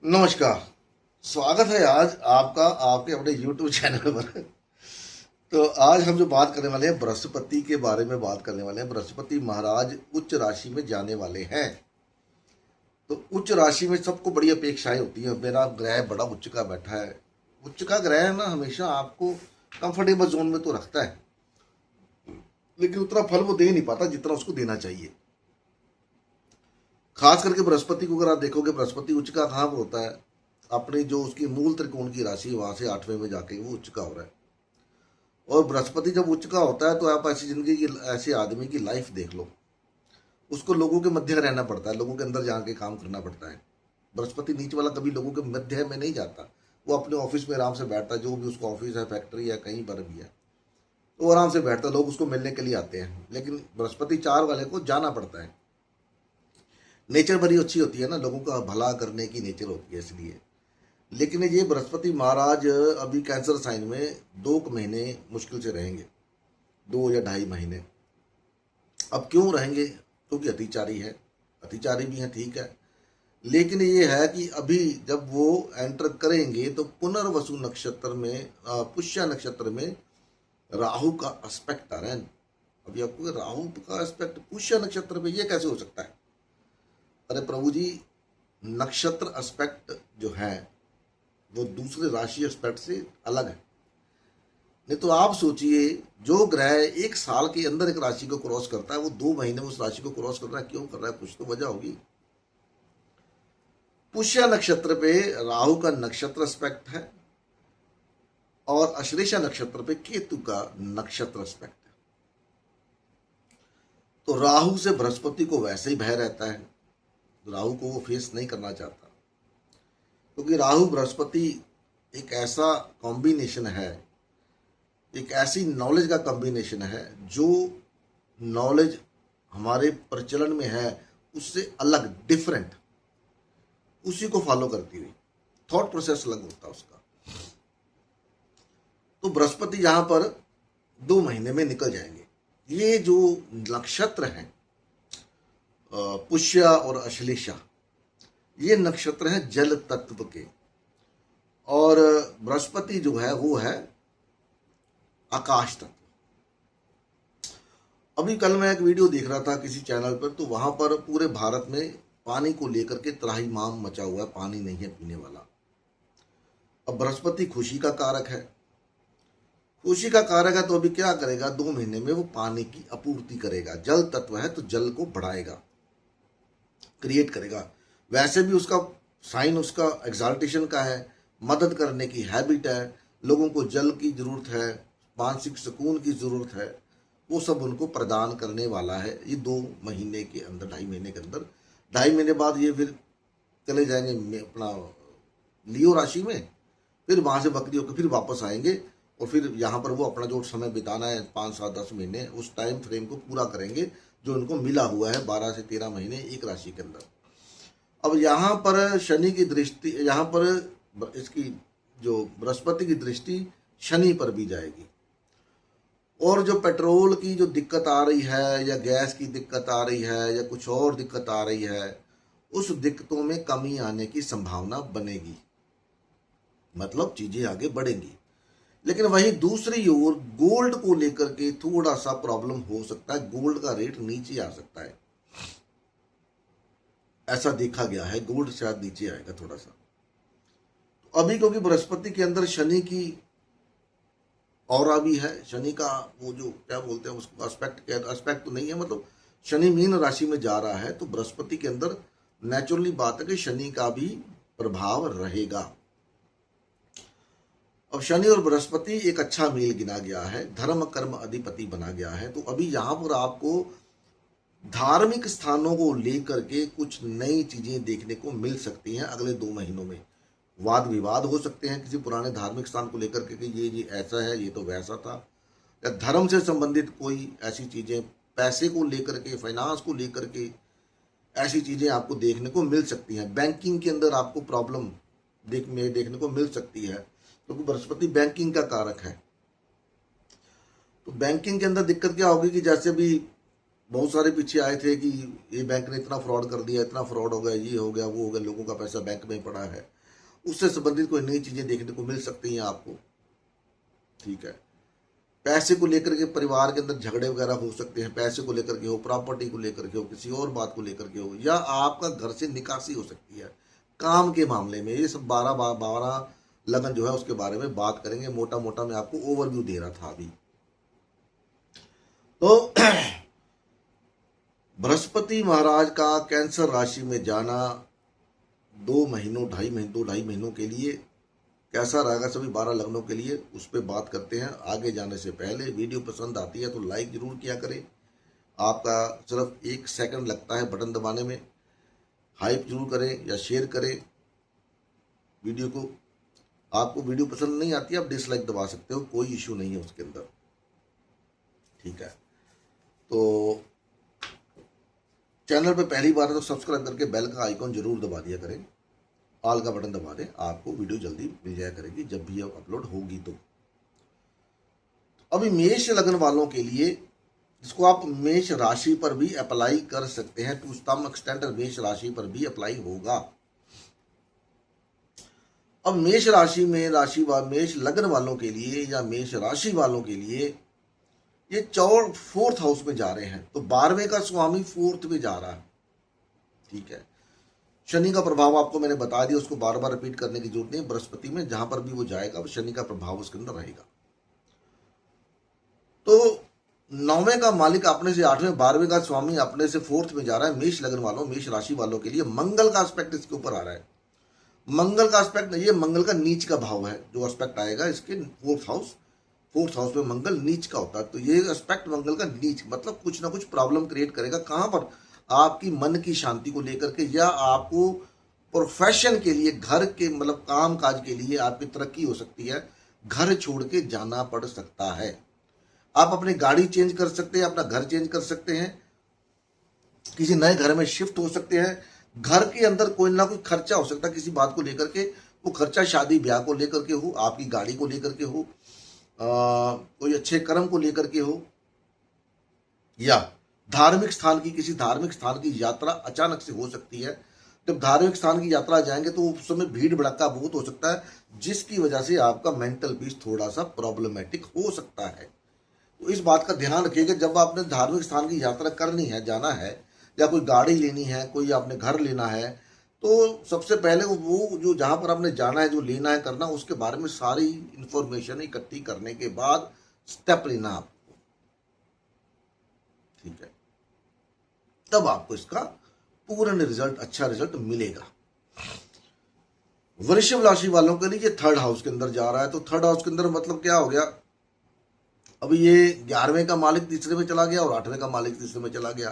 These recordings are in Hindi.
नमस्कार। स्वागत है आज आपका आपके अपने YouTube चैनल पर। तो आज हम जो बात करने वाले हैं बृहस्पति के बारे में बात करने वाले हैं। बृहस्पति महाराज उच्च राशि में जाने वाले हैं। तो उच्च राशि में सबको बड़ी अपेक्षाएं होती हैं। मेरा ग्रह बड़ा उच्च का बैठा है। उच्च का ग्रह ना हमेशा आपको कंफर्टेबल जोन में तो रखता है, लेकिन उतना फल वो दे नहीं पाता जितना उसको देना चाहिए। खास करके बृहस्पति को अगर आप देखोगे, बृहस्पति उच्च का कहाँ पर होता है? अपनी जो उसकी मूल त्रिकोण की राशि वहां से 8वें में जाके वो उच्च का हो रहा है। और बृहस्पति जब उच्च का होता है तो आप ऐसी जिंदगी की, ऐसे आदमी की लाइफ देख लो। उसको लोगों के मध्य रहना पड़ता है, लोगों के अंदर जाके काम करना पड़ता है। बृहस्पति नीच वाला कभी लोगों के मध्य में नहीं जाता। वो अपने ऑफिस में आराम से बैठता है, जो भी उसका ऑफिस है, फैक्ट्री है, कहीं पर भी है, तो वो आराम से बैठता है। लोग उसको मिलने के लिए आते हैं। लेकिन बृहस्पति 4 वाले को जाना पड़ता है। नेचर बड़ी अच्छी होती है ना, लोगों का भला करने की नेचर होती है इसलिए। लेकिन ये बृहस्पति महाराज अभी कैंसर साइन में 2 महीने मुश्किल से रहेंगे, 2 या ढाई महीने। अब क्यों रहेंगे? क्योंकि अतिचारी है, अतिचारी भी है, ठीक है। लेकिन ये है कि अभी जब वो एंटर करेंगे तो पुनर्वसु नक्षत्र में, पुष्य नक्षत्र में राहु का एस्पेक्ट आ रहा है। अभी आपको राहु का एस्पेक्ट पुष्य नक्षत्र में, ये कैसे हो सकता है? अरे प्रभु जी, नक्षत्र एस्पेक्ट जो है वो दूसरे राशि एस्पेक्ट से अलग है। नहीं तो आप सोचिए, जो ग्रह 1 साल के अंदर एक राशि को क्रॉस करता है, वो 2 महीने में उस राशि को क्रॉस कर रहा है। क्यों कर रहा है? कुछ तो वजह होगी। पुष्य नक्षत्र पे राहु का नक्षत्र एस्पेक्ट है और अश्लेषा नक्षत्र पे केतु का नक्षत्र एस्पेक्ट है। तो राहु से बृहस्पति को वैसे ही भय रहता है, राहु को वो फेस नहीं करना चाहता, क्योंकि राहु बृहस्पति एक ऐसा कॉम्बिनेशन है, एक ऐसी नॉलेज का कॉम्बिनेशन है जो नॉलेज हमारे प्रचलन में है उससे अलग, डिफरेंट, उसी को फॉलो करती हुई। थॉट प्रोसेस अलग होता है उसका। तो बृहस्पति यहां पर 2 महीने में निकल जाएंगे। ये जो नक्षत्र हैं पुष्य और अश्लेषा, ये नक्षत्र हैं जल तत्व के। और बृहस्पति जो है वो है आकाश तत्व। अभी कल मैं एक वीडियो देख रहा था किसी चैनल पर, तो वहां पर पूरे भारत में पानी को लेकर के त्राहिमाम मचा हुआ है, पानी नहीं है पीने वाला। अब बृहस्पति खुशी का कारक है, खुशी का कारक है, तो अभी क्या करेगा? 2 महीने में वो पानी की आपूर्ति करेगा। जल तत्व है तो जल को बढ़ाएगा, क्रिएट करेगा। वैसे भी उसका साइन, उसका एग्जाल्टेशन का है, मदद करने की हैबिट है, लोगों को जल की जरूरत है, मानसिक सुकून की जरूरत है, वो सब उनको प्रदान करने वाला है ये 2 महीने के अंदर, 2.5 महीने के अंदर। 2.5 महीने बाद ये फिर चले जाएंगे अपना लियो राशि में, फिर वहां से बकरी होकर फिर वापस आएंगे और फिर यहाँ पर वो अपना जो समय बिताना है 5, 7, 10 महीने, उस टाइम फ्रेम को पूरा करेंगे जो उनको मिला हुआ है 12 से 13 महीने एक राशि के अंदर। अब यहाँ पर शनि की दृष्टि, यहाँ पर इसकी जो बृहस्पति की दृष्टि शनि पर भी जाएगी। और जो पेट्रोल की जो दिक्कत आ रही है, या गैस की दिक्कत आ रही है, या कुछ और दिक्कत आ रही है, उस दिक्कतों में कमी आने की संभावना बनेगी, मतलब चीजें आगे बढ़ेंगी। लेकिन वहीं दूसरी ओर गोल्ड को लेकर के थोड़ा सा प्रॉब्लम हो सकता है, गोल्ड का रेट नीचे आ सकता है, ऐसा देखा गया है। गोल्ड शायद नीचे आएगा थोड़ा सा। तो अभी क्योंकि बृहस्पति के अंदर शनि की ऑरा भी है, शनि का वो जो क्या बोलते हैं उसको एस्पेक्ट, एस्पेक्ट तो नहीं है, मतलब शनि मीन राशि में जा रहा है, तो बृहस्पति के अंदर नेचुरली बात है कि शनि का भी प्रभाव रहेगा। अब शनि और बृहस्पति एक अच्छा मेल गिना गया है, धर्म कर्म अधिपति बना गया है। तो अभी यहां पर आपको धार्मिक स्थानों को लेकर के कुछ नई चीजें देखने को मिल सकती हैं अगले 2 महीनों में। वाद विवाद हो सकते हैं किसी पुराने धार्मिक स्थान को लेकर के कि ये ऐसा है, ये तो वैसा था, या धर्म से संबंधित कोई ऐसी चीजें, पैसे को लेकर के, फाइनेंस को लेकर के ऐसी चीजें आपको देखने को मिल सकती हैं। बैंकिंग के अंदर आपको प्रॉब्लम देखने को मिल सकती है, क्योंकि बृहस्पति बैंकिंग का कारक है। तो बैंकिंग के अंदर दिक्कत क्या होगी कि जैसे भी बहुत सारे पीछे आए थे कि ये बैंक ने इतना फ्रॉड कर दिया, इतना फ्रॉड हो गया, ये हो गया, वो हो गया, लोगों का पैसा बैंक में ही पड़ा है। उससे संबंधित कोई नई चीजें देखने को मिल सकती हैं आपको, ठीक है। पैसे को लेकर के परिवार के अंदर झगड़े वगैरह हो सकते हैं, पैसे को लेकर के हो, प्रॉपर्टी को लेकर के हो, किसी और बात को लेकर के हो, या आपका घर से निकासी हो सकती है काम के मामले में। ये सब 12 लगन जो है उसके बारे में बात करेंगे। मोटा मोटा मैं आपको ओवरव्यू दे रहा था अभी। तो बृहस्पति महाराज का कैंसर राशि में जाना 2-2.5 महीनों के लिए कैसा रहेगा सभी 12 लग्नों के लिए, उस पर बात करते हैं। आगे जाने से पहले वीडियो पसंद आती है तो लाइक जरूर किया करें। आपका सिर्फ 1 सेकंड लगता है बटन दबाने में। हाइप जरूर करें या शेयर करें वीडियो को। आपको वीडियो पसंद नहीं आती आप डिसलाइक दबा सकते हो, कोई इश्यू नहीं है उसके अंदर, ठीक है। तो चैनल पे पहली बार है तो सब्सक्राइब करके बेल का आइकॉन जरूर दबा दिया करें, ऑल का बटन दबा दें, आपको वीडियो जल्दी मिल जाया करेगी जब भी अपलोड होगी। तो अभी मेष लगन वालों के लिए, इसको आप मेष राशि पर भी अप्लाई कर सकते हैं, टू सम एक्सटेंट मेष राशि पर भी अप्लाई होगा। अब मेष राशि में मेष लगन वालों के लिए या मेष राशि वालों के लिए ये 4th हाउस में जा रहे हैं, तो 12वें का स्वामी 4th में जा रहा है, ठीक है। शनि का प्रभाव आपको मैंने बता दिया, उसको बार बार रिपीट करने की जरूरत नहीं। बृहस्पति में जहां पर भी वो जाएगा शनि का प्रभाव उसके अंदर रहेगा। तो 9वें का मालिक अपने से 8वें, 12वें का स्वामी अपने से 4th में जा रहा है। मेष लगन वालों, मेष राशि वालों के लिए मंगल का एस्पेक्ट इसके ऊपर आ रहा है। मंगल का एस्पेक्ट, ये मंगल का नीच का भाव है, जो एस्पेक्ट आएगा इसके 4th हाउस में मंगल नीच का होता है। तो ये एस्पेक्ट मंगल का नीच मतलब कुछ ना कुछ प्रॉब्लम क्रिएट करेगा। कहां पर? आपकी मन की शांति को लेकर के, या आपको प्रोफेशन के लिए, घर के मतलब काम काज के लिए आपकी तरक्की हो सकती है, घर छोड़ के जाना पड़ सकता है। आप अपनी गाड़ी चेंज कर सकते हैं, अपना घर चेंज कर सकते हैं, किसी नए घर में शिफ्ट हो सकते हैं। घर के अंदर कोई ना कोई खर्चा हो सकता है किसी बात को लेकर के, वो खर्चा शादी ब्याह को लेकर के हो, आपकी गाड़ी को लेकर के हो, कोई अच्छे कर्म को लेकर के हो, या धार्मिक स्थान की, किसी धार्मिक स्थान की यात्रा अचानक से हो सकती है। जब धार्मिक स्थान की यात्रा जाएंगे तो उस समय भीड़ भड़का बहुत हो सकता है, जिसकी वजह से आपका मेंटल पीस थोड़ा सा प्रॉब्लमेटिक हो सकता है। तो इस बात का ध्यान रखिएगा जब आपने धार्मिक स्थान की यात्रा करनी है, जाना है, या कोई गाड़ी लेनी है, कोई आपने घर लेना है, तो सबसे पहले वो जो जहां पर आपने जाना है, जो लेना है, करना, उसके बारे में सारी इंफॉर्मेशन इकट्ठी करने के बाद स्टेप लेना आपको, ठीक है। तब आपको इसका पूर्ण रिजल्ट, अच्छा रिजल्ट मिलेगा। वृषभ राशि वालों के लिए 3rd हाउस के अंदर जा रहा है, तो 3rd हाउस के अंदर मतलब क्या हो गया, अभी ये 11वें का मालिक तीसरे में चला गया और 8वें का मालिक तीसरे में चला गया।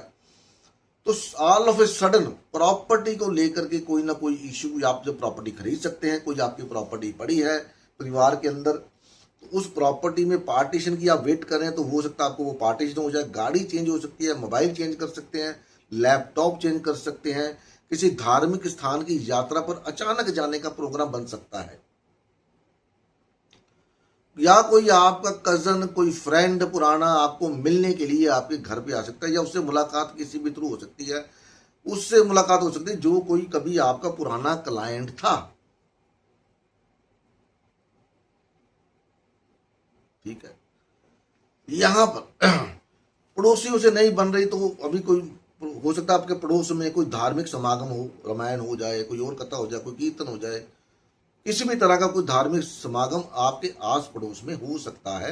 तो all of a sudden property को लेकर के कोई ना कोई इश्यू, आप जब प्रॉपर्टी खरीद सकते हैं, कोई आपकी प्रॉपर्टी पड़ी है परिवार के अंदर, तो उस प्रॉपर्टी में पार्टीशन की आप वेट कर रहे हैं, तो हो सकता है आपको वो पार्टीशन हो जाए। गाड़ी चेंज हो सकती है, मोबाइल चेंज कर सकते हैं, लैपटॉप चेंज कर सकते हैं, किसी धार्मिक स्थान की यात्रा पर अचानक जाने का प्रोग्राम बन सकता है, या कोई आपका कजन, कोई फ्रेंड पुराना आपको मिलने के लिए आपके घर पे आ सकता है, या उससे मुलाकात किसी भी थ्रू हो सकती है, उससे मुलाकात हो सकती है जो कोई कभी आपका पुराना क्लाइंट था, ठीक है। यहां पर पड़ोसियों से नहीं बन रही, तो अभी कोई हो सकता है आपके पड़ोस में कोई धार्मिक समागम हो, रामायण हो जाए, कोई और कथा हो जाए, कोई कीर्तन हो जाए, किसी भी तरह का कोई धार्मिक समागम आपके आस पड़ोस में हो सकता है,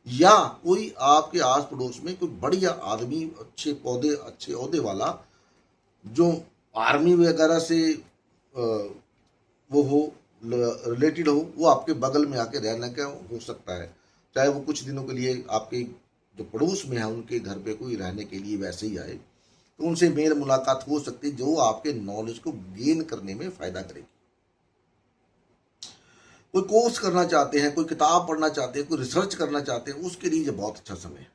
या कोई आपके आस पड़ोस में कोई बढ़िया आदमी, अच्छे पौधे, अच्छे ओहदे वाला, जो आर्मी वगैरह से वो हो, रिलेटेड हो, वो आपके बगल में आके रहने का हो सकता है। चाहे वो कुछ दिनों के लिए आपके जो पड़ोस में है उनके घर पे कोई रहने के लिए वैसे ही आए, तो उनसे मेल मुलाकात हो सकती है, जो आपके नॉलेज को गेन करने में फायदा करेगी। कोई कोर्स करना चाहते हैं, कोई किताब पढ़ना चाहते हैं, कोई रिसर्च करना चाहते हैं, उसके लिए ये बहुत अच्छा समय है।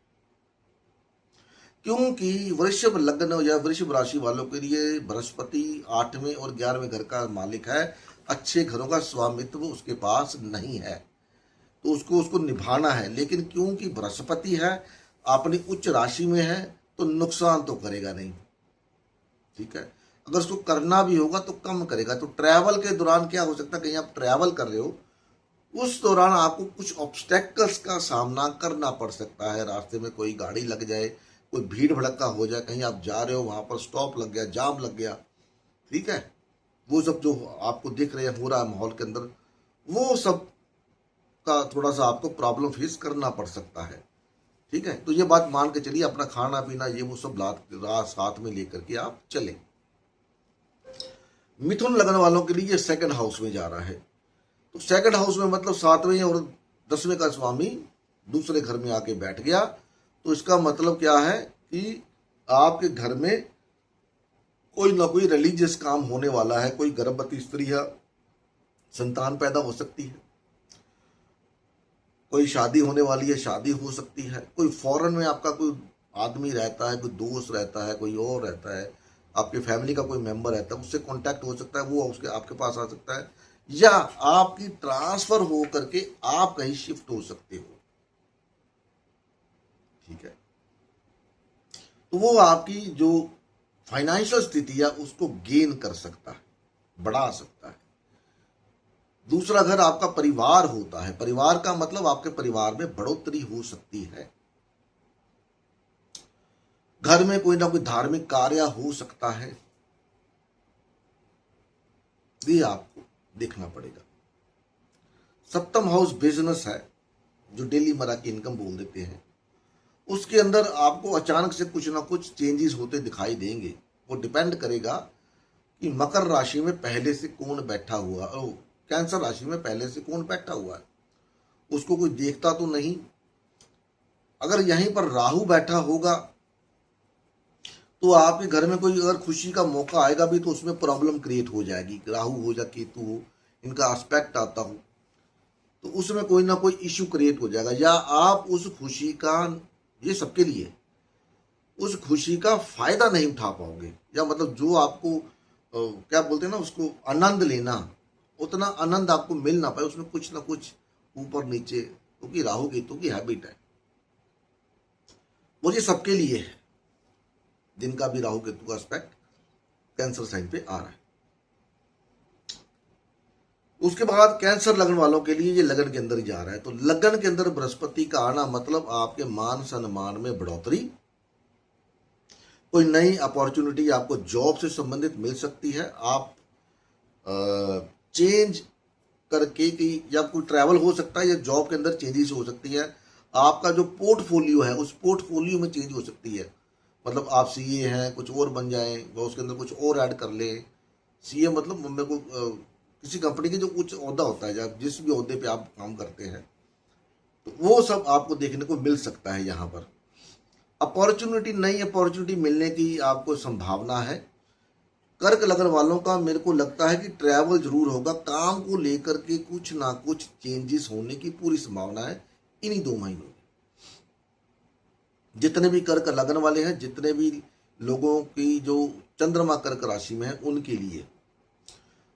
क्योंकि वृषभ लग्न या वृषभ राशि वालों के लिए बृहस्पति 8वें और 11वें घर का मालिक है। अच्छे घरों का स्वामित्व उसके पास नहीं है, तो उसको निभाना है। लेकिन क्योंकि बृहस्पति है, अपनी उच्च राशि में है, तो नुकसान तो करेगा नहीं, ठीक है। अगर उसको करना भी होगा तो कम करेगा। तो ट्रैवल के दौरान क्या हो सकता है, कहीं आप ट्रैवल कर रहे हो, उस दौरान आपको कुछ ऑब्स्टेकल्स का सामना करना पड़ सकता है। रास्ते में कोई गाड़ी लग जाए, कोई भीड़ भड़का हो जाए, कहीं आप जा रहे हो वहां पर स्टॉप लग गया, जाम लग गया, ठीक है। वो सब जो आपको दिख रहे हैं हो रहा है माहौल के अंदर, वो सब का थोड़ा सा आपको प्रॉब्लम फेस करना पड़ सकता है, ठीक है। तो ये बात मान के चलिए, अपना खाना पीना ये वो सब रात साथ में लेकर के आप चलें। मिथुन लगन वालों के लिए सेकंड हाउस में जा रहा है, तो सेकंड हाउस में मतलब 7वें और 10वें का स्वामी दूसरे घर में आके बैठ गया। तो इसका मतलब क्या है कि आपके घर में कोई ना कोई रिलीजियस काम होने वाला है। कोई गर्भवती स्त्री है, संतान पैदा हो सकती है, कोई शादी होने वाली है, शादी हो सकती है, कोई फॉरेन में आपका कोई आदमी रहता है, कोई दोस्त रहता है, कोई और रहता है, आपके फैमिली का कोई मेंबर रहता है, उससे कांटेक्ट हो सकता है, वो उसके आपके पास आ सकता है, या आपकी ट्रांसफर हो करके आप कहीं शिफ्ट हो सकते हो, ठीक है। तो वो आपकी जो फाइनेंशियल स्थिति है उसको गेन कर सकता है, बढ़ा सकता है। दूसरा घर आपका परिवार होता है। परिवार का मतलब आपके परिवार में बढ़ोतरी हो सकती है। घर में कोई ना कोई धार्मिक कार्य हो सकता है, ये आपको देखना पड़ेगा। सप्तम हाउस बिजनेस है, जो डेली मरा की इनकम बोल देते हैं, उसके अंदर आपको अचानक से कुछ ना कुछ चेंजेस होते दिखाई देंगे। वो डिपेंड करेगा कि मकर राशि में पहले से कौन बैठा हुआ, और कैंसर राशि में पहले से कौन बैठा हुआ है, उसको कोई देखता तो नहीं। अगर यहीं पर राहु बैठा होगा तो आपके घर में कोई अगर खुशी का मौका आएगा भी तो उसमें प्रॉब्लम क्रिएट हो जाएगी। राहु हो या केतु हो, इनका एस्पेक्ट आता हो तो उसमें कोई ना कोई इश्यू क्रिएट हो जाएगा, या आप उस खुशी का, ये सबके लिए, उस खुशी का फायदा नहीं उठा पाओगे, या मतलब जो आपको क्या बोलते हैं ना, उसको आनंद लेना, उतना आनंद आपको मिल ना पाए, उसमें कुछ ना कुछ ऊपर नीचे, क्योंकि राहु केतु की हैबिट है। वो ये सबके लिए है जिनका भी राहु केतु का एस्पेक्ट कैंसर साइन पे आ रहा है। उसके बाद कैंसर लगन वालों के लिए ये लगन के अंदर जा रहा है, तो लगन के अंदर बृहस्पति का आना मतलब आपके मान सम्मान में बढ़ोतरी, कोई नई अपॉर्चुनिटी आपको जॉब से संबंधित मिल सकती है। आप चेंज करके कि, या कोई ट्रैवल हो सकता है, या जॉब के अंदर चेंजेस हो सकती है। आपका जो पोर्टफोलियो है उस पोर्टफोलियो में चेंज हो सकती है। मतलब आप सीए हैं, कुछ और बन जाएं, वो उसके अंदर कुछ और ऐड कर लें। सीए मतलब मेरे को किसी कंपनी के जो कुछ ओहदा होता है, जब जिस भी ओहदे पे आप काम करते हैं, तो वो सब आपको देखने को मिल सकता है। यहाँ पर अपॉर्चुनिटी, नई अपॉर्चुनिटी मिलने की आपको संभावना है। कर्क लगन वालों का मेरे को लगता है कि ट्रैवल जरूर होगा, काम को लेकर के कुछ ना कुछ चेंजेस होने की पूरी संभावना है इन्हीं 2 महीनों में। जितने भी कर्क लगन वाले हैं, जितने भी लोगों की जो चंद्रमा कर्क राशि में है, उनके लिए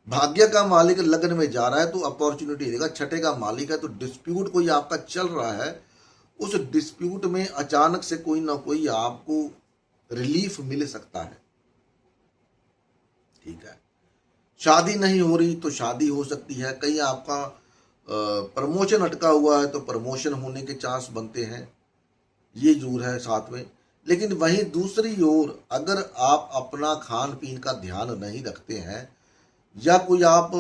भाग्य का मालिक लगन में जा रहा है तो अपॉर्चुनिटी देगा। छठे का मालिक है, तो डिस्प्यूट कोई आपका चल रहा है, उस डिस्प्यूट में अचानक से कोई ना कोई आपको रिलीफ मिल सकता है, ठीक है। शादी नहीं हो रही तो शादी हो सकती है। कहीं आपका प्रमोशन अटका हुआ है तो प्रमोशन होने के चांस बनते हैं, ये जरूर है साथ में। लेकिन वहीं दूसरी ओर अगर आप अपना खान पीन का ध्यान नहीं रखते हैं, या कोई आप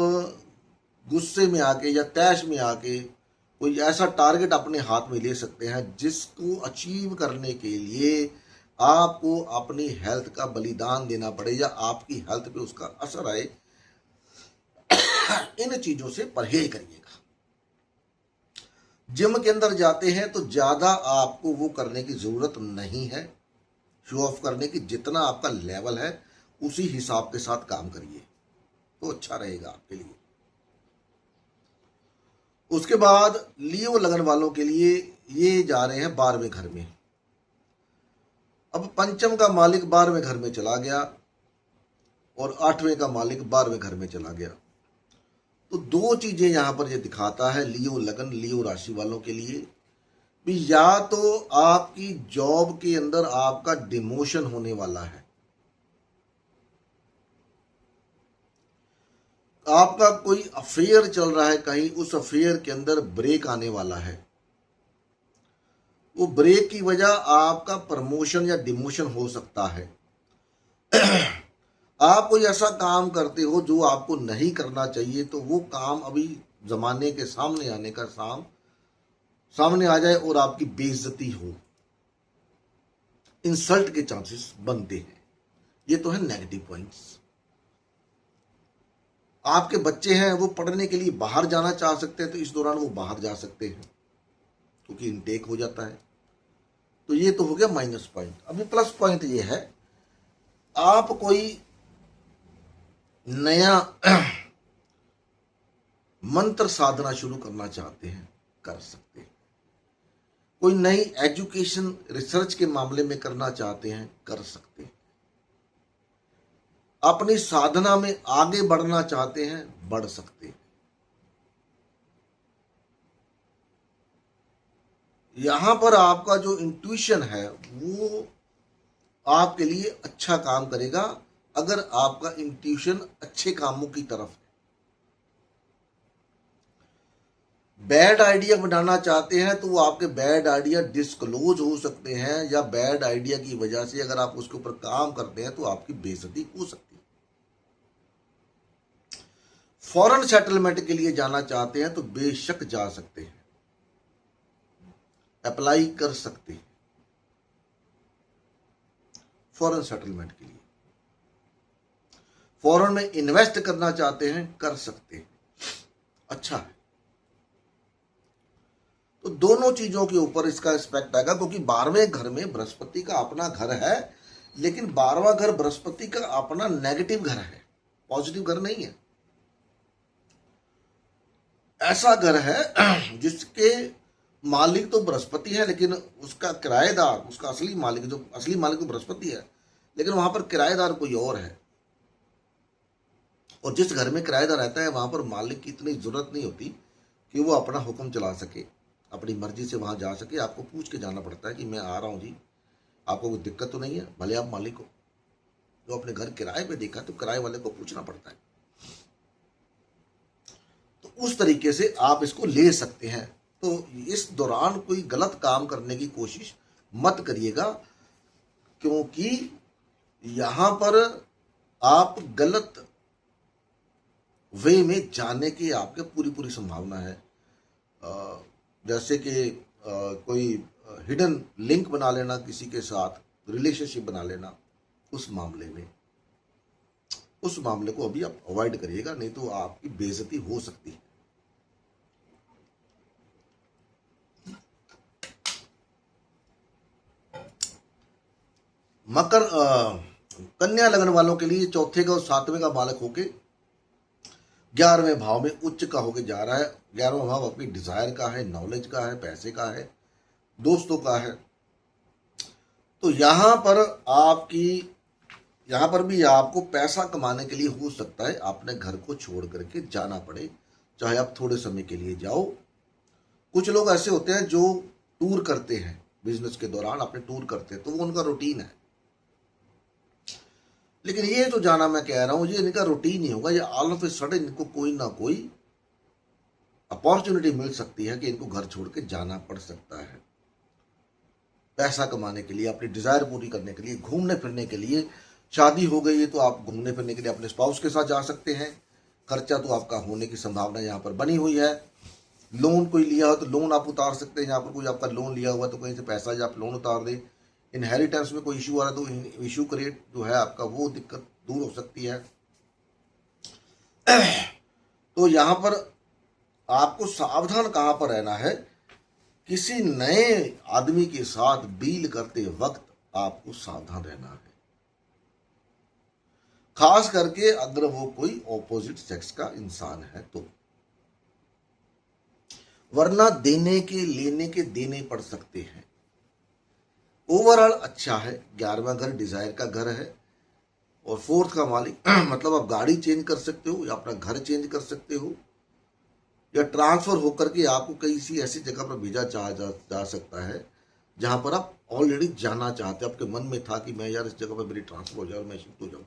गुस्से में आके या तैश में आके कोई ऐसा टारगेट अपने हाथ में ले सकते हैं जिसको अचीव करने के लिए आपको अपनी हेल्थ का बलिदान देना पड़े, या आपकी हेल्थ पे उसका असर आए, इन चीजों से परहेज करिएगा। जिम के अंदर जाते हैं तो ज्यादा आपको वो करने की जरूरत नहीं है, शो ऑफ करने की। जितना आपका लेवल है उसी हिसाब के साथ काम करिए तो अच्छा रहेगा आपके लिए। उसके बाद लियो लगन वालों के लिए ये जा रहे हैं 12वें घर में। अब पंचम का मालिक 12वें घर में चला गया और 8वें का मालिक 12वें घर में चला गया, तो 2 चीजें यहां पर ये दिखाता है लियो लगन, लियो राशि वालों के लिए भी या तो आपकी जॉब के अंदर आपका डिमोशन होने वाला है, आपका कोई अफेयर चल रहा है कहीं, उस अफेयर के अंदर ब्रेक आने वाला है, वो ब्रेक की वजह आपका प्रमोशन या डिमोशन हो सकता है। आप कोई ऐसा काम करते हो जो आपको नहीं करना चाहिए, तो वो काम अभी जमाने के सामने आने का सामने आ जाए और आपकी बेइज्जती हो, इंसल्ट के चांसेस बनते हैं। ये तो है नेगेटिव पॉइंट्स। आपके बच्चे हैं, वो पढ़ने के लिए बाहर जाना चाह सकते हैं, तो इस दौरान वो बाहर जा सकते हैं क्योंकि इनटेक हो जाता है। तो ये तो हो गया माइनस पॉइंट। अभी प्लस पॉइंट ये है, आप कोई नया मंत्र साधना शुरू करना चाहते हैं, कर सकते हैं। कोई नई एजुकेशन रिसर्च के मामले में करना चाहते हैं, कर सकते हैं। अपनी साधना में आगे बढ़ना चाहते हैं, बढ़ सकते हैं। यहां पर आपका जो इंट्यूशन है वो आपके लिए अच्छा काम करेगा, अगर आपका इंट्यूशन अच्छे कामों की तरफ है। बैड आइडिया बनाना चाहते हैं तो वो आपके बैड आइडिया डिस्क्लोज हो सकते हैं, या बैड आइडिया की वजह से अगर आप उसके ऊपर काम करते हैं तो आपकी बेइज्जती हो सकती है। फॉरेन सेटलमेंट के लिए जाना चाहते हैं तो बेशक जा सकते हैं, अप्लाई कर सकते हैं फॉरेन सेटलमेंट के लिए। फॉरेन में इन्वेस्ट करना चाहते हैं, कर सकते हैं, अच्छा है। तो दोनों चीजों के ऊपर इसका इस्पेक्ट आएगा, क्योंकि 12वें घर में बृहस्पति का अपना घर है, लेकिन 12वां घर बृहस्पति का अपना नेगेटिव घर है, पॉजिटिव घर नहीं है। ऐसा घर है जिसके मालिक तो बृहस्पति है, लेकिन उसका किराएदार, उसका असली मालिक, जो असली मालिक तो बृहस्पति है, लेकिन वहां पर किराएदार कोई और है। और जिस घर में किराएदार रहता है वहां पर मालिक की इतनी जरूरत नहीं होती कि वो अपना हुक्म चला सके, अपनी मर्जी से वहां जा सके। आपको पूछ के जाना पड़ता है कि मैं आ रहा हूं जी, आपको कोई दिक्कत तो नहीं है, भले आप मालिक हो। जो अपने घर किराए पे देखा तो किराए वाले को पूछना पड़ता है। तो उस तरीके से आप इसको ले सकते हैं। तो इस दौरान कोई गलत काम करने की कोशिश मत करिएगा, क्योंकि यहां पर आप गलत वे में जाने की आपके पूरी पूरी संभावना है। जैसे कि कोई हिडन लिंक बना लेना, किसी के साथ रिलेशनशिप बना लेना, उस मामले को अभी आप अवॉइड करिएगा, नहीं तो आपकी बेइज्जती हो सकती है। मकर कन्या लगन वालों के लिए चौथे का और 7वें का मालक होके 11वें भाव में उच्च का होके जा रहा है। 11वां भाव आपकी डिजायर का है, नॉलेज का है, पैसे का है, दोस्तों का है। तो यहां पर भी आपको पैसा कमाने के लिए हो सकता है अपने घर को छोड़ करके जाना पड़े, चाहे आप थोड़े समय के लिए जाओ। कुछ लोग ऐसे होते हैं जो टूर करते हैं, बिजनेस के दौरान अपने टूर करते हैं, तो वो उनका रूटीन है। लेकिन ये जो जाना मैं कह रहा हूं, ये इनका रूटीन ही होगा। ये ऑल ऑफ ए सडन इनको कोई ना कोई अपॉर्चुनिटी मिल सकती है कि इनको घर छोड़ के जाना पड़ सकता है, पैसा कमाने के लिए, अपनी डिजायर पूरी करने के लिए, घूमने फिरने के लिए। शादी हो गई है तो आप घूमने फिरने के लिए अपने स्पाउस के साथ जा सकते हैं। खर्चा तो आपका होने की संभावना यहाँ पर बनी हुई है। लोन कोई लिया हो तो लोन आप उतार सकते हैं। यहाँ पर कोई आपका लोन लिया हुआ तो कहीं से पैसा या आप लोन उतार दें। इनहेरिटेंस में कोई इशू आ रहा है तो इशू क्रिएट जो है आपका, वो दिक्कत दूर हो सकती है। तो यहाँ पर आपको सावधान कहाँ पर रहना है, किसी नए आदमी के साथ डील करते वक्त आपको सावधान रहना है, खास करके अगर वो कोई ऑपोजिट सेक्स का इंसान है तो, वरना देने के लेने के देने पड़ सकते हैं। ओवरऑल अच्छा है। 11वां घर डिजायर का घर है और 4th का मालिक मतलब आप गाड़ी चेंज कर सकते हो या अपना घर चेंज कर सकते हो। या ट्रांसफर होकर के आपको किसी ऐसी जगह पर भेजा जा सकता है जहां पर आप ऑलरेडी जाना चाहते हैं। आपके मन में था कि मैं यार इस जगह पर मेरी ट्रांसफर हो जाए और मैं शिफ्ट हो जाऊं,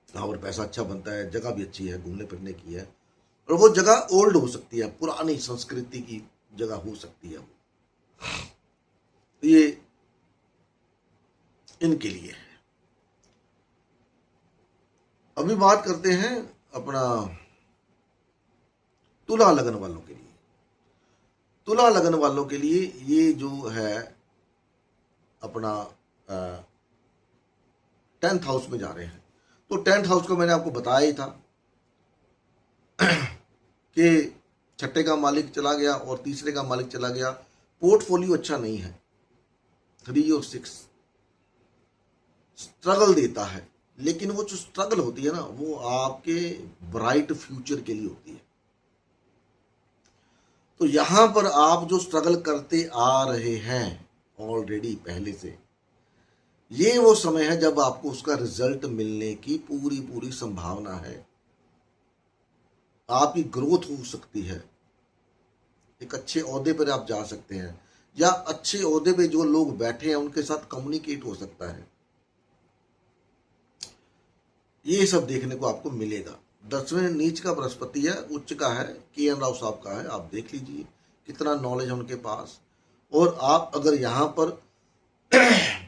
यहाँ पर पैसा अच्छा बनता है, जगह भी अच्छी है, घूमने फिरने की है, और वो जगह ओल्ड हो सकती है, पुरानी संस्कृति की जगह हो सकती है। ये इनके लिए है। अभी बात करते हैं अपना तुला लगन वालों के लिए। तुला लगन वालों के लिए ये जो है अपना 10th हाउस में जा रहे हैं। तो 10th हाउस को मैंने आपको बताया ही था कि छठे का मालिक चला गया और तीसरे का मालिक चला गया। पोर्टफोलियो अच्छा नहीं है, 3 और 6 स्ट्रगल देता है, लेकिन वो जो स्ट्रगल होती है ना, वो आपके ब्राइट फ्यूचर के लिए होती है। तो यहां पर आप जो स्ट्रगल करते आ रहे हैं ऑलरेडी पहले से, ये वो समय है जब आपको उसका रिजल्ट मिलने की पूरी पूरी संभावना है। आपकी ग्रोथ हो सकती है, एक अच्छे ओहदे पर आप जा सकते हैं, या अच्छे ओहदे पे जो लोग बैठे हैं उनके साथ कम्युनिकेट हो सकता है। ये सब देखने को आपको मिलेगा। 10वें नीच का बृहस्पति है, उच्च का है के.एन. राव साहब का है। आप देख लीजिए कितना नॉलेज है उनके पास। और आप अगर यहाँ पर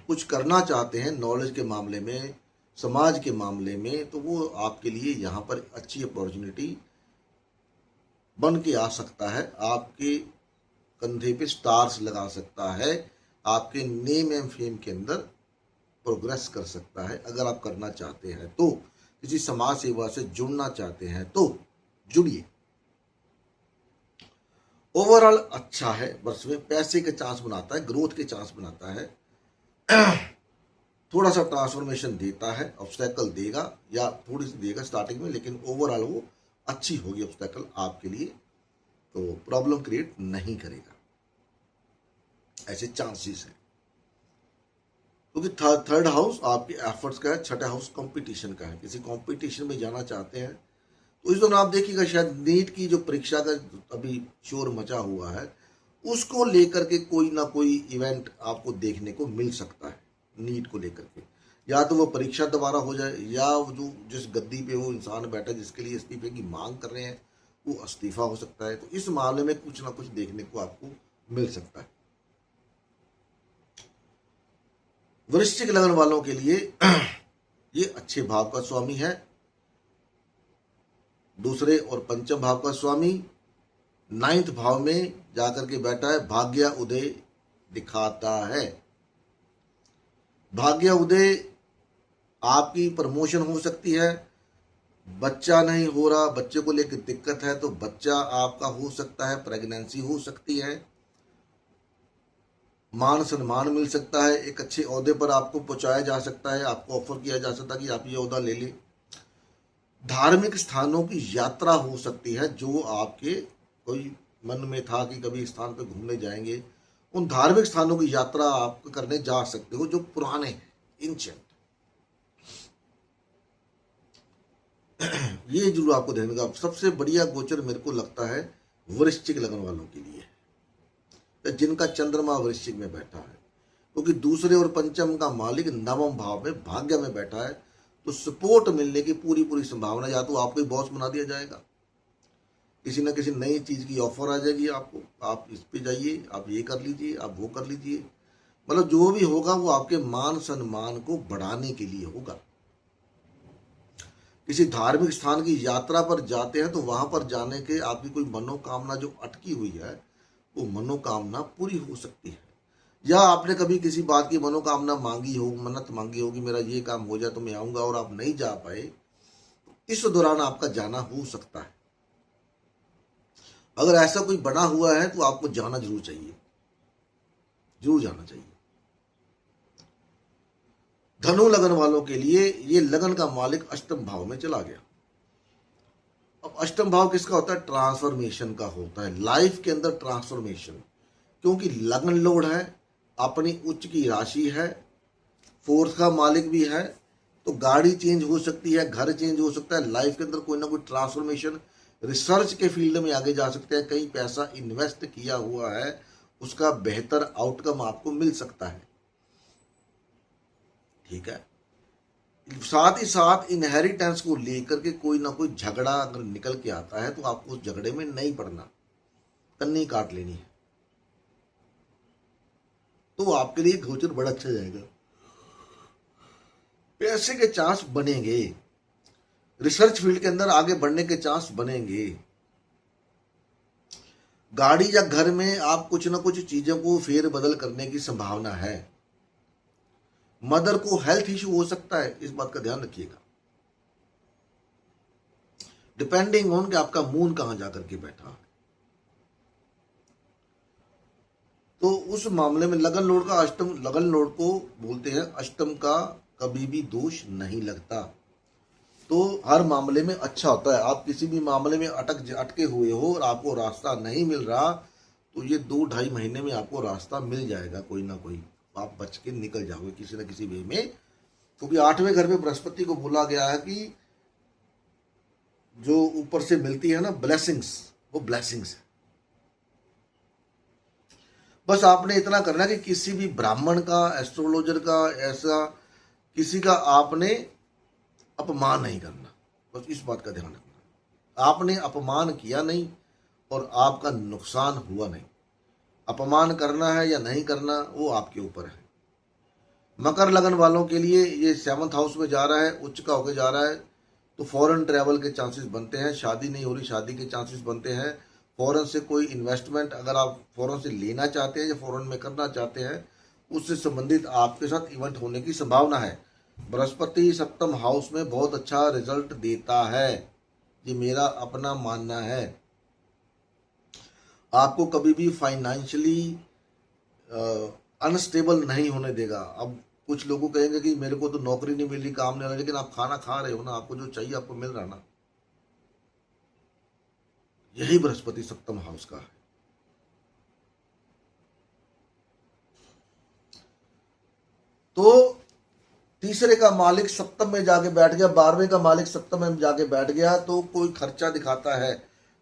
कुछ करना चाहते हैं नॉलेज के मामले में, समाज के मामले में, तो वो आपके लिए यहाँ पर अच्छी अपॉर्चुनिटी बन के आ सकता है। आपके कंधे पे स्टार्स लगा सकता है, आपके नेम एंड फेम के अंदर प्रोग्रेस कर सकता है। अगर आप करना चाहते हैं तो, किसी समाज सेवा से जुड़ना चाहते हैं तो जुड़िए। ओवरऑल अच्छा है। वर्ष में पैसे के चांस बनाता है, ग्रोथ के चांस बनाता है, थोड़ा सा ट्रांसफॉर्मेशन देता है, ऑब्स्टेकल देगा या थोड़ी सी देगा स्टार्टिंग में, लेकिन ओवरऑल वो अच्छी होगी ऑब्स्टेकल आपके लिए, तो प्रॉब्लम क्रिएट नहीं करेगा, ऐसे चांसेस हैं। क्योंकि थर्ड हाउस आपके एफर्ट्स का है, छठा हाउस कंपटीशन का है। किसी कंपटीशन में जाना चाहते हैं तो इस दौरान आप देखिएगा शायद नीट की जो परीक्षा का अभी शोर मचा हुआ है, उसको लेकर के कोई ना कोई इवेंट आपको देखने को मिल सकता है। नीट को लेकर के या तो वो परीक्षा दोबारा हो जाए, या वो जो जिस गद्दी पे वो इंसान बैठा जिसके लिए इस्तीफे की मांग कर रहे हैं वो इस्तीफा हो सकता है। तो इस मामले में कुछ ना कुछ देखने को आपको मिल सकता है। वृश्चिक लगन वालों के लिए ये अच्छे भाव का स्वामी है, दूसरे और पंचम भाव का स्वामी 9th भाव में जाकर के बैठा है, भाग्य उदय दिखाता है। भाग्य उदय, आपकी प्रमोशन हो सकती है। बच्चा नहीं हो रहा, बच्चे को लेकर दिक्कत है तो बच्चा आपका हो सकता है, प्रेगनेंसी हो सकती है, मान सम्मान मिल सकता है, एक अच्छे ओहदे पर आपको पहुंचाया जा सकता है, आपको ऑफर किया जा सकता है कि आप ये ओहदा ले लें। धार्मिक स्थानों की यात्रा हो सकती है, जो आपके कोई मन में था कि कभी इस स्थान पर घूमने जाएंगे, उन धार्मिक स्थानों की यात्रा आप करने जा सकते हो जो पुराने हैं, एंशिएंट। ये जरूर आपको ध्यान देगा। सबसे बढ़िया गोचर मेरे को लगता है वृश्चिक लगन वालों के लिए, जिनका चंद्रमा वृश्चिक में बैठा है, क्योंकि दूसरे और पंचम का मालिक 9वें भाव में भाग्य में बैठा है। तो सपोर्ट मिलने की पूरी पूरी संभावना, या तो आपको बॉस बना दिया जाएगा, किसी न किसी नई चीज की ऑफर आ जाएगी आपको, आप इस पे जाइए, आप ये कर लीजिए, आप वो कर लीजिए, मतलब जो भी होगा वो आपके मान सम्मान को बढ़ाने के लिए होगा। किसी धार्मिक स्थान की यात्रा पर जाते हैं तो वहां पर जाने के आपकी कोई मनोकामना जो अटकी हुई है वो मनोकामना पूरी हो सकती है। या आपने कभी किसी बात की मनोकामना मांगी हो, मन्नत मांगी होगी, मेरा ये काम हो जाए तो मैं आऊंगा, और आप नहीं जा पाए, इस दौरान आपका जाना हो सकता है। अगर ऐसा कोई बना हुआ है तो आपको जाना जरूर चाहिए, जरूर जाना चाहिए। धनु लगन वालों के लिए ये लगन का मालिक अष्टम भाव में चला गया। अब अष्टम भाव किसका होता है? ट्रांसफॉर्मेशन का होता है, लाइफ के अंदर ट्रांसफॉर्मेशन। क्योंकि लगन लोड है, अपनी उच्च की राशि है, 4th का मालिक भी है, तो गाड़ी चेंज हो सकती है, घर चेंज हो सकता है, लाइफ के अंदर कोई ना कोई ट्रांसफॉर्मेशन रिसर्च के फील्ड में आगे जा सकते हैं, कहीं पैसा इन्वेस्ट किया हुआ है उसका बेहतर आउटकम आपको मिल सकता है। ठीक है, साथ ही साथ इनहेरिटेंस को लेकर के कोई ना कोई झगड़ा अगर निकल के आता है तो आपको उस झगड़े में नहीं पड़ना, कन्नी काट लेनी है, तो आपके लिए गोचर बड़ा अच्छा जाएगा, पैसे के चांस बनेंगे, रिसर्च फील्ड के अंदर आगे बढ़ने के चांस बनेंगे। गाड़ी या घर में आप कुछ ना कुछ चीजों को फेर बदल करने की संभावना है। मदर को हेल्थ इश्यू हो सकता है, इस बात का ध्यान रखिएगा, डिपेंडिंग ऑन कि आपका मून कहां जाकर के बैठा है। तो उस मामले में लगन लॉर्ड का अष्टम, लगन लॉर्ड को बोलते हैं अष्टम का कभी भी दोष नहीं लगता, तो हर मामले में अच्छा होता है। आप किसी भी मामले में अटके हुए हो और आपको रास्ता नहीं मिल रहा, तो ये 2-2.5 महीने में आपको रास्ता मिल जाएगा, कोई ना कोई आप बच के निकल जाओगे किसी न किसी वे में, क्योंकि 8वें घर में बृहस्पति को बोला गया है कि जो ऊपर से मिलती है ना ब्लेसिंग्स, वो ब्लेसिंग्स है। बस आपने इतना करना कि किसी भी ब्राह्मण का, एस्ट्रोलॉजर का, ऐसा किसी का आपने अपमान नहीं करना, बस इस बात का ध्यान रखना। आपने अपमान किया नहीं और आपका नुकसान हुआ नहीं। अपमान करना है या नहीं करना वो आपके ऊपर है। मकर लगन वालों के लिए ये 7th हाउस में जा रहा है, उच्च का होकर जा रहा है, तो फॉरेन ट्रैवल के चांसेस बनते हैं। शादी नहीं हो रही, शादी के चांसेस बनते हैं। फॉरेन से कोई इन्वेस्टमेंट अगर आप फॉरेन से लेना चाहते हैं या फॉरेन में करना चाहते हैं, उससे संबंधित आपके साथ इवेंट होने की संभावना है। बृहस्पति 7th हाउस में बहुत अच्छा रिजल्ट देता है, ये मेरा अपना मानना है। आपको कभी भी फाइनेंशियली अनस्टेबल नहीं होने देगा। अब कुछ लोगों कहेंगे कि मेरे को तो नौकरी नहीं मिल रही, काम नहीं हो रहा, लेकिन आप खाना खा रहे हो ना, आपको जो चाहिए आपको मिल रहा ना, यही बृहस्पति 7th हाउस का है। तो तीसरे का मालिक सप्तम में जाके बैठ गया, 12वें का मालिक सप्तम में जाके बैठ गया, तो कोई खर्चा दिखाता है।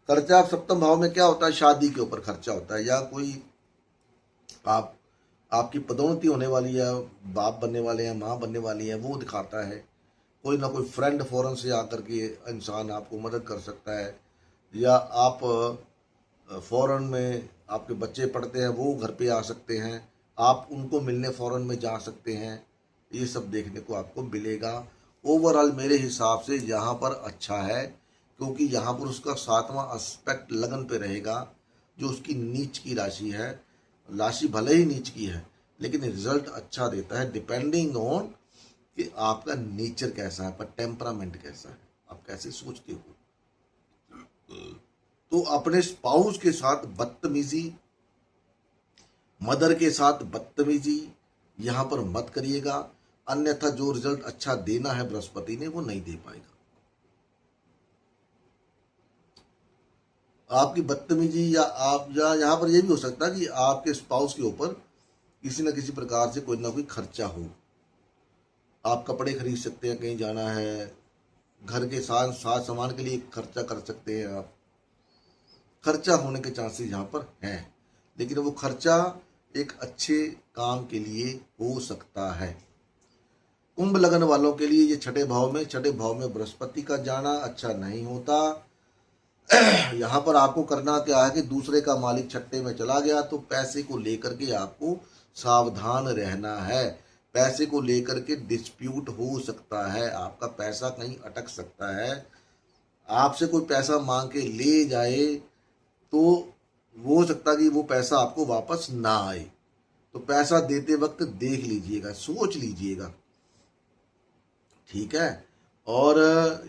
खर्चा 7th भाव में क्या होता है, शादी के ऊपर खर्चा होता है, या कोई आपकी पदोन्नति होने वाली है, बाप बनने वाले हैं, माँ बनने वाली है, वो दिखाता है। कोई ना कोई फ्रेंड फॉरेन से आकर के इंसान आपको मदद कर सकता है, या आप फॉरेन में आपके बच्चे पढ़ते हैं वो घर पे आ सकते हैं, आप उनको मिलने फॉरेन में जा सकते हैं, ये सब देखने को आपको मिलेगा। ओवरऑल मेरे हिसाब से यहाँ पर अच्छा है, क्योंकि यहाँ पर उसका 7वां एस्पेक्ट लगन पे रहेगा, जो उसकी नीच की राशि है। राशि भले ही नीच की है लेकिन रिजल्ट अच्छा देता है, डिपेंडिंग ऑन कि आपका नेचर कैसा है, पर टेम्परामेंट कैसा है, आप कैसे सोचते हो। तो अपने स्पाउस के साथ बदतमीजी, मदर के साथ बदतमीजी यहां पर मत करिएगा, अन्यथा जो रिजल्ट अच्छा देना है बृहस्पति ने वो नहीं दे पाएगा। आपकी बदतमीजी या आप यहां पर यह भी हो सकता है कि आपके स्पाउस के ऊपर किसी न किसी प्रकार से कोई ना कोई खर्चा हो। आप कपड़े खरीद सकते हैं, कहीं जाना है, घर के साथ सामान के लिए खर्चा कर सकते हैं, आप खर्चा होने के चांसेस यहाँ पर हैं, लेकिन वो खर्चा एक अच्छे काम के लिए हो सकता है। कुंभ लगन वालों के लिए ये 6ठे भाव में बृहस्पति का जाना अच्छा नहीं होता। यहाँ पर आपको करना क्या है कि दूसरे का मालिक 6ठे में चला गया, तो पैसे को लेकर के आपको सावधान रहना है। पैसे को लेकर के डिस्प्यूट हो सकता है, आपका पैसा कहीं अटक सकता है, आपसे कोई पैसा मांग के ले जाए तो वो हो सकता है कि वो पैसा आपको वापस ना आए। तो पैसा देते वक्त देख लीजिएगा, सोच लीजिएगा, ठीक है। और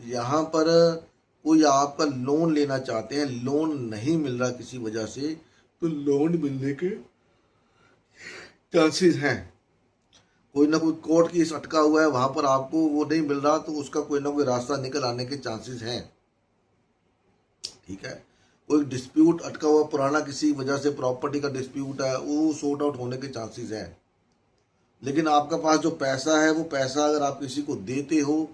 यहाँ पर कोई आपका लोन लेना चाहते हैं, लोन नहीं मिल रहा किसी वजह से, तो लोन मिलने के चांसेस हैं। कोई ना कोई कोर्ट केस अटका हुआ है, वहां पर आपको वो नहीं मिल रहा, तो उसका कोई ना कोई रास्ता निकल आने के चांसेस हैं, ठीक है। कोई डिस्प्यूट अटका हुआ पुराना, किसी वजह से प्रॉपर्टी का डिस्प्यूट है, वो सॉर्ट आउट होने के चांसेस हैं। लेकिन आपका पास जो पैसा है, वो पैसा अगर आप किसी को देते हो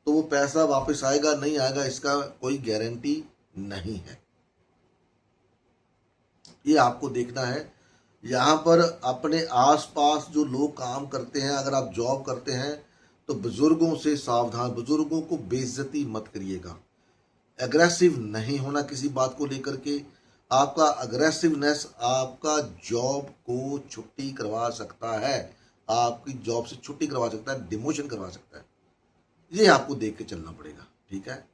तो वो पैसा वापस आएगा नहीं आएगा इसका कोई गारंटी नहीं है। ये आपको देखना है। यहाँ पर अपने आसपास जो लोग काम करते हैं, अगर आप जॉब करते हैं तो बुजुर्गों से सावधान, बुजुर्गों को बेइज्जती मत करिएगा। एग्रेसिव नहीं होना किसी बात को लेकर के। आपका अग्रेसिवनेस आपका जॉब को छुट्टी करवा सकता है, आपकी जॉब से छुट्टी करवा सकता है, डिमोशन करवा सकता है। ये आपको देख के चलना पड़ेगा, ठीक है।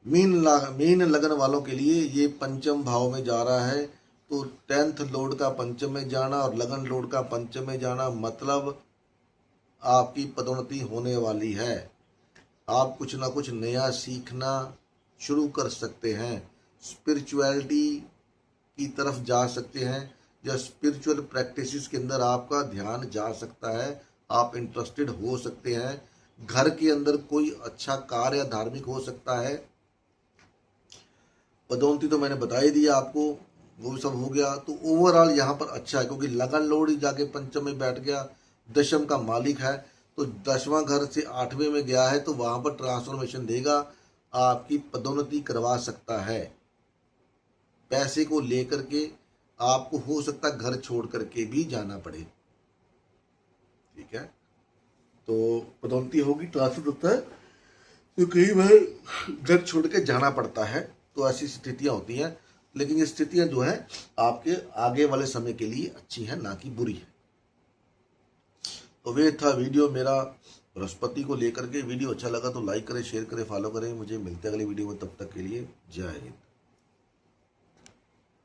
मीन लगन वालों के लिए ये पंचम भाव में जा रहा है, तो 10th लॉर्ड का पंचम में जाना और लगन लॉर्ड का पंचम में जाना मतलब आपकी पदोन्नति होने वाली है। आप कुछ ना कुछ नया सीखना शुरू कर सकते हैं, स्पिरिचुअलिटी की तरफ जा सकते हैं, या स्पिरिचुअल प्रैक्टिसेस के अंदर आपका ध्यान जा सकता है, आप इंटरेस्टेड हो सकते हैं। घर के अंदर कोई अच्छा कार्य या धार्मिक हो सकता है। पदोन्नति तो मैंने बता ही दिया आपको, वो सब हो गया। तो ओवरऑल यहाँ पर अच्छा है, क्योंकि लगन लॉर्ड ही जाके पंचम में बैठ गया, दशम का मालिक है, तो 10वां घर से 8वें में गया है, तो वहां पर ट्रांसफॉर्मेशन देगा, आपकी पदोन्नति करवा सकता है। पैसे को लेकर के आपको हो सकता है घर छोड़ करके भी जाना पड़े, ठीक है। तो पदोन्नति होगी, ट्रांसफर होता है, तो कई बार घर छोड़ के जाना पड़ता है, तो ऐसी स्थितियां होती हैं। लेकिन ये स्थितियां जो है आपके आगे वाले समय के लिए अच्छी हैं, ना कि बुरी है। तो वे था वीडियो मेरा बृहस्पति को लेकर के। वीडियो अच्छा लगा तो लाइक करें, शेयर करें, फॉलो करें। मुझे मिलते हैं अगली वीडियो में, तब तक के लिए जय हिंद।